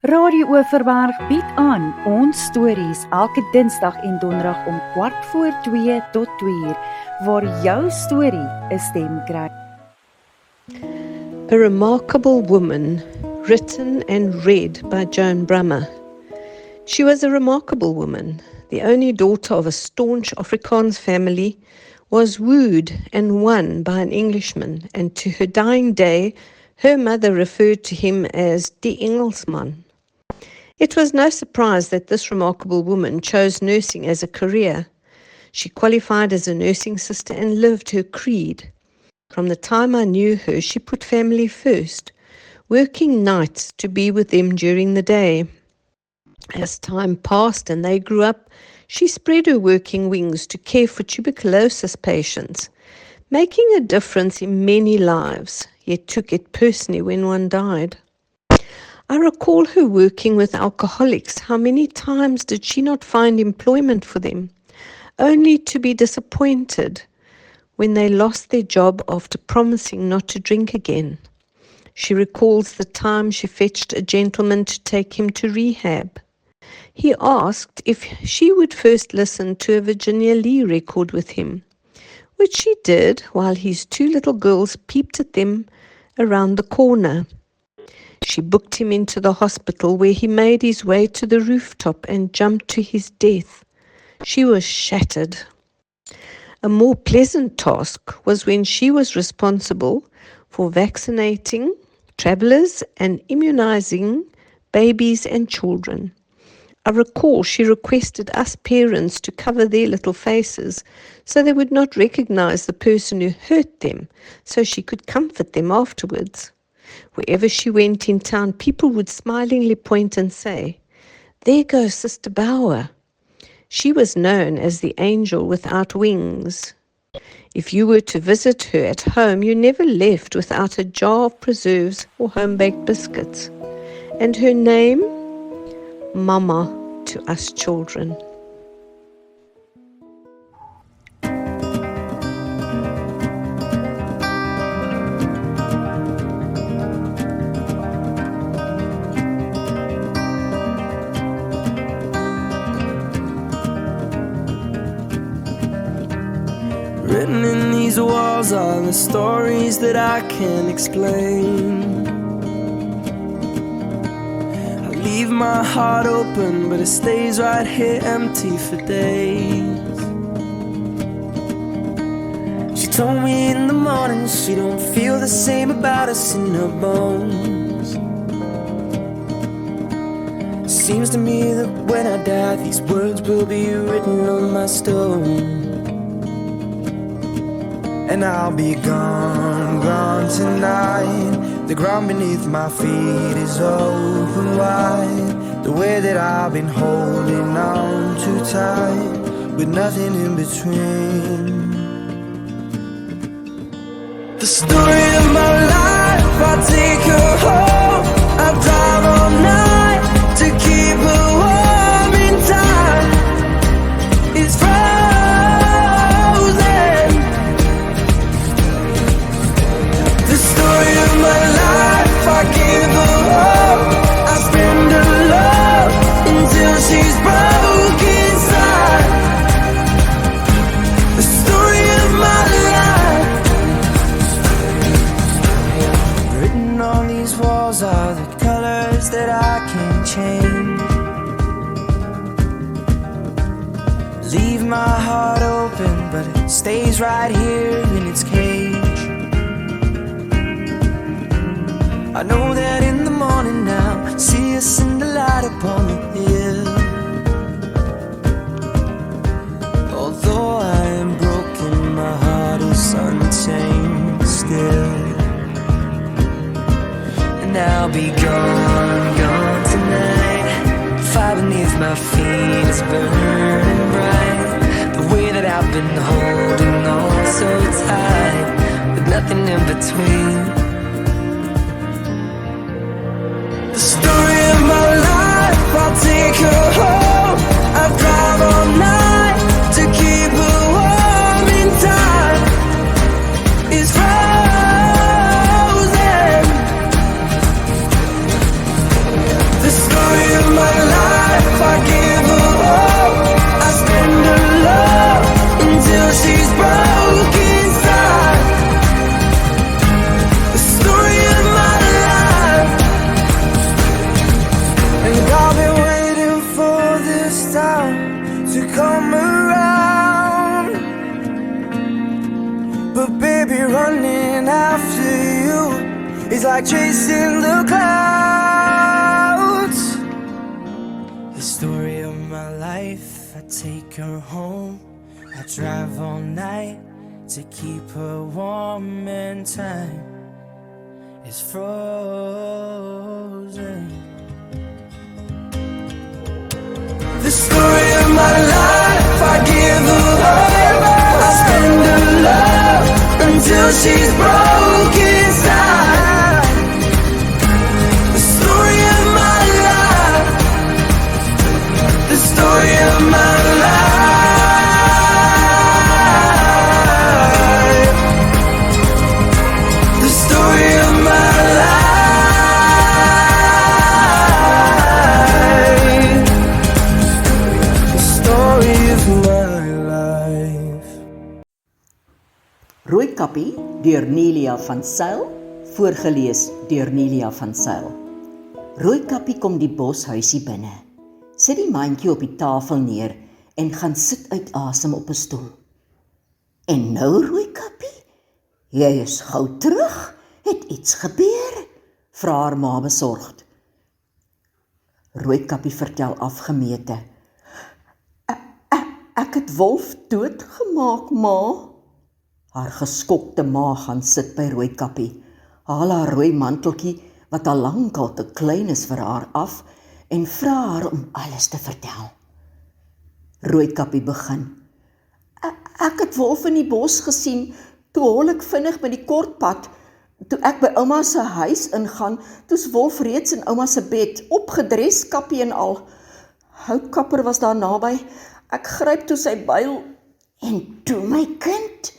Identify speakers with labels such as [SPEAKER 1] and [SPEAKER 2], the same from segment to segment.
[SPEAKER 1] Radio Oeverberg bied aan ons stories elke Dinsdag en Donderdag om 2:15 tot 2:00, waar jou storie 'n stem kry.
[SPEAKER 2] A Remarkable Woman, written and read by Joan Brummer. She was a remarkable woman, the only daughter of a staunch Afrikaans family, was wooed and won by an Englishman, and to her dying day, her mother referred to him as die Engelsman. It was no surprise that this remarkable woman chose nursing as a career. She qualified as a nursing sister and lived her creed. From the time I knew her, she put family first, working nights to be with them during the day. As time passed and they grew up, she spread her working wings to care for tuberculosis patients, making a difference in many lives, yet took it personally when one died. I recall her working with alcoholics. How many times did she not find employment for them, only to be disappointed when they lost their job after promising not to drink again? She recalls the time she fetched a gentleman to take him to rehab. He asked if she would first listen to a Virginia Lee record with him, which she did while his two little girls peeped at them around the corner. She booked him into the hospital, where he made his way to the rooftop and jumped to his death. She was shattered. A more pleasant task was when she was responsible for vaccinating travelers and immunizing babies and children. I recall she requested us parents to cover their little faces so they would not recognize the person who hurt them, so she could comfort them afterwards. Wherever she went in town, people would smilingly point and say, "There goes Sister Bauer." She was known as the angel without wings. If you were to visit her at home, you never left without a jar of preserves or home-baked biscuits. And her name? Mama to us children.
[SPEAKER 3] Written in these walls are the stories that I can't explain. I leave my heart open, but it stays right here empty for days. She told me in the morning she don't feel the same about us in her bones. Seems to me that when I die, these words will be written on my stone. And I'll be gone, gone tonight. The ground beneath my feet is open wide. The way that I've been holding on too tight, with nothing in between. The story of my life, I take her home. I drive all night to keep her warm in time. It's frozen. Story of my life, I give her up. I spend her love until she's broke inside. The story of my life. Written on these walls are the colors that I can't change. Leave my heart open, but it stays right here in its cage. I know that in the morning now, see us in the light upon the hill. Although I am broken, my heart is unchained still. And I'll be gone, gone tonight. Fire beneath my feet is burning bright. The way that I've been holding on so tight, with nothing in between. The story of my life, I'll take her home. I drive all night to keep her warm in time. It's frozen. The story like chasing the clouds. The story of my life, I take her home, I drive all night to keep her warm, and time is frozen. The story of my life, I give her all, I spend her love until she's broken inside. The story of my life, the story of my life, the story of my life, the story of my life.
[SPEAKER 4] Rooikappie deur Nelia van Zyl, voorgelees deur Nelia van Zyl. Rooikappie kom die boshuisie binne, sit die mandjie op die tafel neer en gaan sit uit asem op 'n stoel. En nou Rooikappie, jy is gou terug, het iets gebeur? Vra haar ma besorgd. Rooikappie vertel afgemete. Ek het Wolf doodgemaak, ma. Haar geskokte ma gaan sit by Rooikappie, haal haar rooi manteltjie, wat al lankal te klein is vir haar af, en vra haar om alles te vertel. Rooikappie begin. Ek het Wolf in die bos gesien, toe hol ek vinnig met die kortpad. Toe ek by ouma se huis ingaan, toe's Wolf reeds in ouma se bed, opgedres, kappie en al. Houtkapper was daar naby, ek gryp toe sy byl, en toe my kind,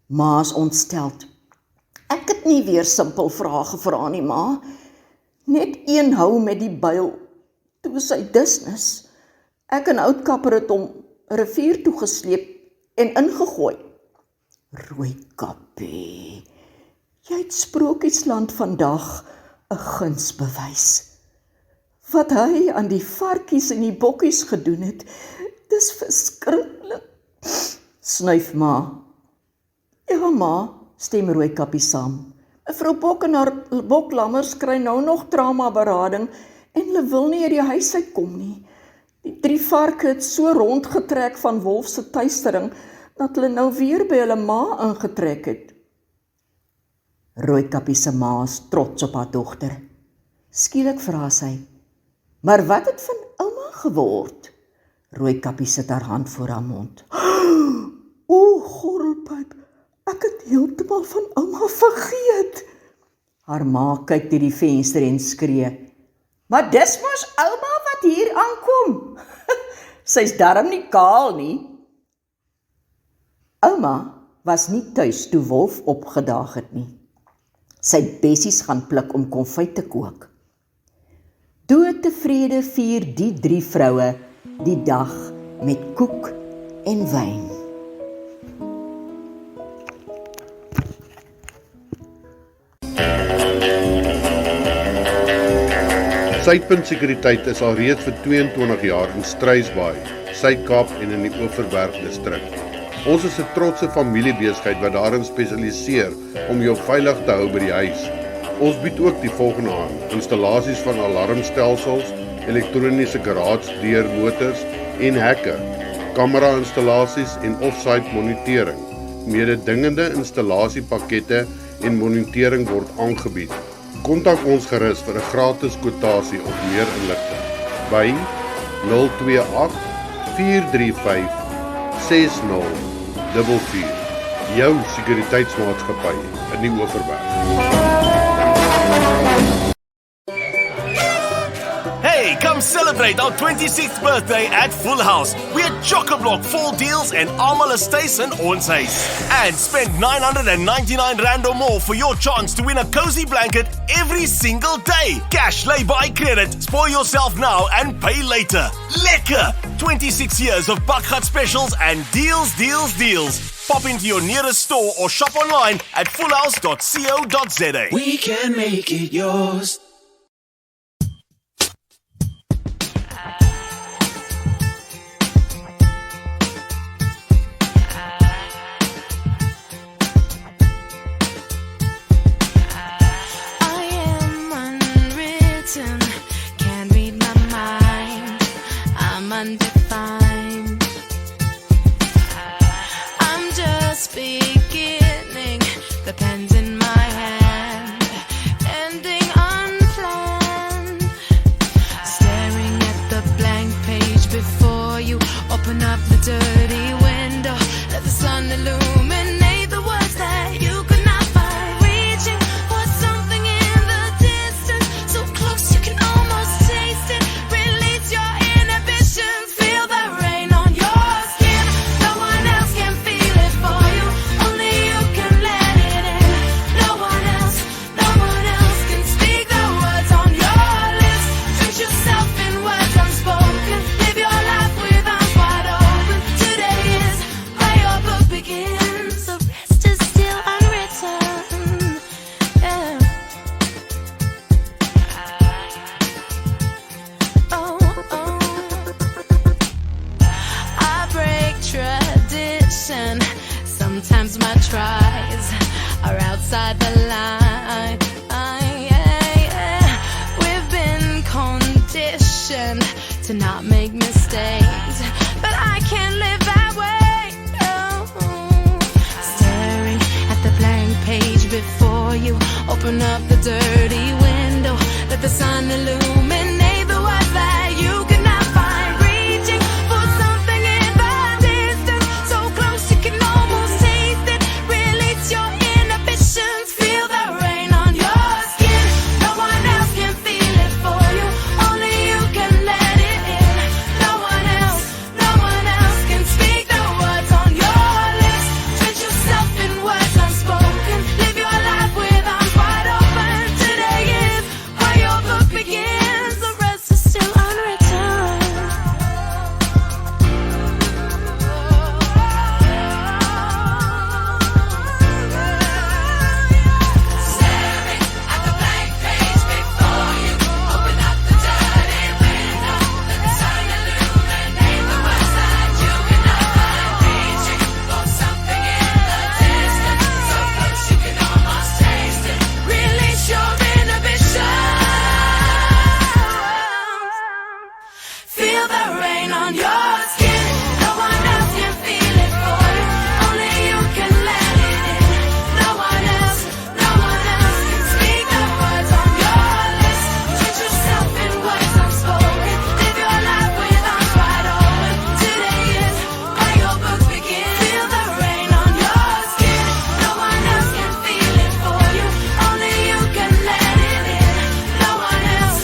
[SPEAKER 4] ma is ontsteld. Ek het nie weer simpel vrae gevra nie, ma. Net een hou met die byl, toe is hy dusnis. Ek en Houtkapper het hom rivier toe gesleep en ingegooi. Rooikappie, jy het Sprokiesland vandag 'n guns bewys. Wat hy aan die varkies en die bokkies gedoen het, dis verskriklik. Snuif ma. Ja ma, stem Rooikappie saam. Mevrou Bok en haar boklammers kry nou nog trauma-berading en hulle wil nie uit die huis uitkom nie. Die 3 varke het so rondgetrek van Wolf se tuistering, dat hulle nou weer by hulle ma ingetrek het. Rooikappie se ma is trots op haar dogter. Skielik vra sy, maar wat het van ouma geword? Rooikappie sit haar hand voor haar mond. O, gorrelpyp, ek het heeltemal van ouma vergeet. Haar ma kyk deur die venster en skree, maar dis mos ouma wat hier aankom. Sy's darm nie kaal nie. Ouma was nie tuis toe Wolf opgedaag het nie. Sy het bessies gaan pluk om konfyt te kook. Doodtevrede vier die 3 vroue die dag met koek en wyn.
[SPEAKER 5] Suidpunt Sekuriteit is al reeds vir 22 jaar in Struisbaai, Suid-Kaap en in die Oeverberg distrik. Ons is 'n trotse familiebesigheid wat daarin spesialiseer om jou veilig te hou by die huis. Ons bied ook die volgende aan: installasies van alarmstelsels, elektroniese garage-deurmotors en hekke, kamera-installasies en off-site monitering. Mededingende installasiepakkette en monitering word aangebied. Kontak ons gerus vir 'n gratis kwotasie of meer inligting by 028 435 6044. Jou sekuriteitsmaatskappy in die Oeverberg.
[SPEAKER 6] Hey, come celebrate our 26th birthday at Full House. We're chock-a-block fall deals and Almala Station ons huis. And spend R999 or more for your chance to win a cozy blanket every single day. Cash lay by credit. Spoil yourself now and pay later. Lekker! 26 years of Bakgat specials and deals, deals, deals. Pop into your nearest store or shop online at fullhouse.co.za.
[SPEAKER 3] We can make it yours.
[SPEAKER 7] I undefined. I'm just beginning, the pen's in my hand, ending unplanned. Staring at the blank page before you, open up the dirty window, let the sun illuminate the words that you could not find. Reaching for something in the distance, so close you can almost taste it. Release your inhibitions, feel the rain on your skin. No one else can feel it for you, only you can let it in. No one else can speak the words on your lips. Drench yourself in words unspoken, live your life with arms wide open. Today is where your book begins, the rest is still unwritten. Yeah. Oh, oh. I break tradition. Sometimes my tries are outside the line. We've been conditioned to not make mistakes, but I can't live that way. Oh. Staring at the blank page before you, open up the dirty window, let the sun illuminate the words that you could not find. Reaching for something in the distance, so close you can almost taste it. Release your inhibitions, feel the rain on your skin. No one else can feel it for you, only you can let it in. No one else can speak the words on your lips. Drench yourself in words unspoken, live your life with arms wide open. Today is where your book begins, the rest is still unwritten. Staring at the blank page before you, open up the dirty window, let the sun illuminate the words that you cannot find. Reaching for something in the distance, so close you can almost taste it. Release your inhibitions, feel the rain on your skin. No one else can feel it for you, only you can let it in. No one else can speak the words on your lips. Drench yourself in words unspoken, live your life with arms wide open. Today is where your book begins, feel the rain on your skin. No one else can feel it for you, only you can let it in. No one else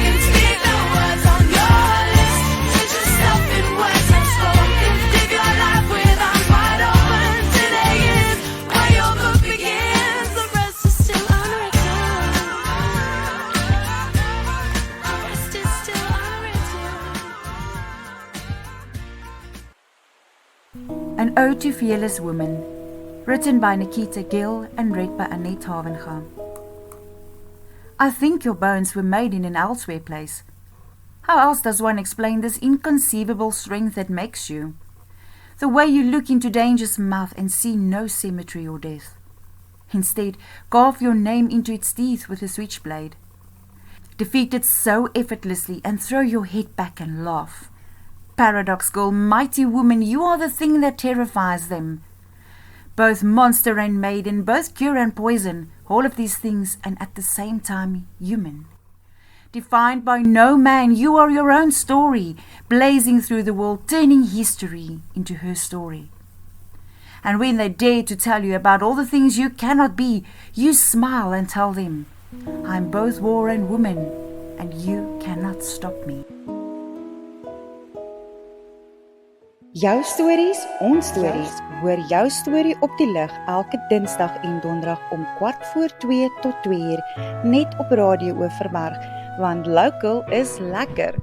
[SPEAKER 7] can speak the words on your lips. Drench yourself in words unspoken, live your life with arms wide open. Today is where your book begins, the rest is still unwritten. The rest is still unwritten.
[SPEAKER 1] An Ode to Fearless Women, written by Nikita Gill and read by Annette Havenga. I think your bones were made in an elsewhere place. How else does one explain this inconceivable strength that makes you? The way you look into danger's mouth and see no symmetry or death. Instead, carve your name into its teeth with a switchblade. Defeat it so effortlessly and throw your head back and laugh. Paradox girl, mighty woman, you are the thing that terrifies them. Both monster and maiden, both cure and poison, all of these things and at the same time human. Defined by no man, you are your own story, blazing through the world, turning history into her story. And when they dare to tell you about all the things you cannot be, you smile and tell them, I'm both war and woman, and you cannot stop me.
[SPEAKER 8] Jou stories, ons stories. Hoor jou storie op die lig elke Dinsdag en Donderdag om 1:15 tot 2:00 net op Radio Oeverberg, want local is lekker.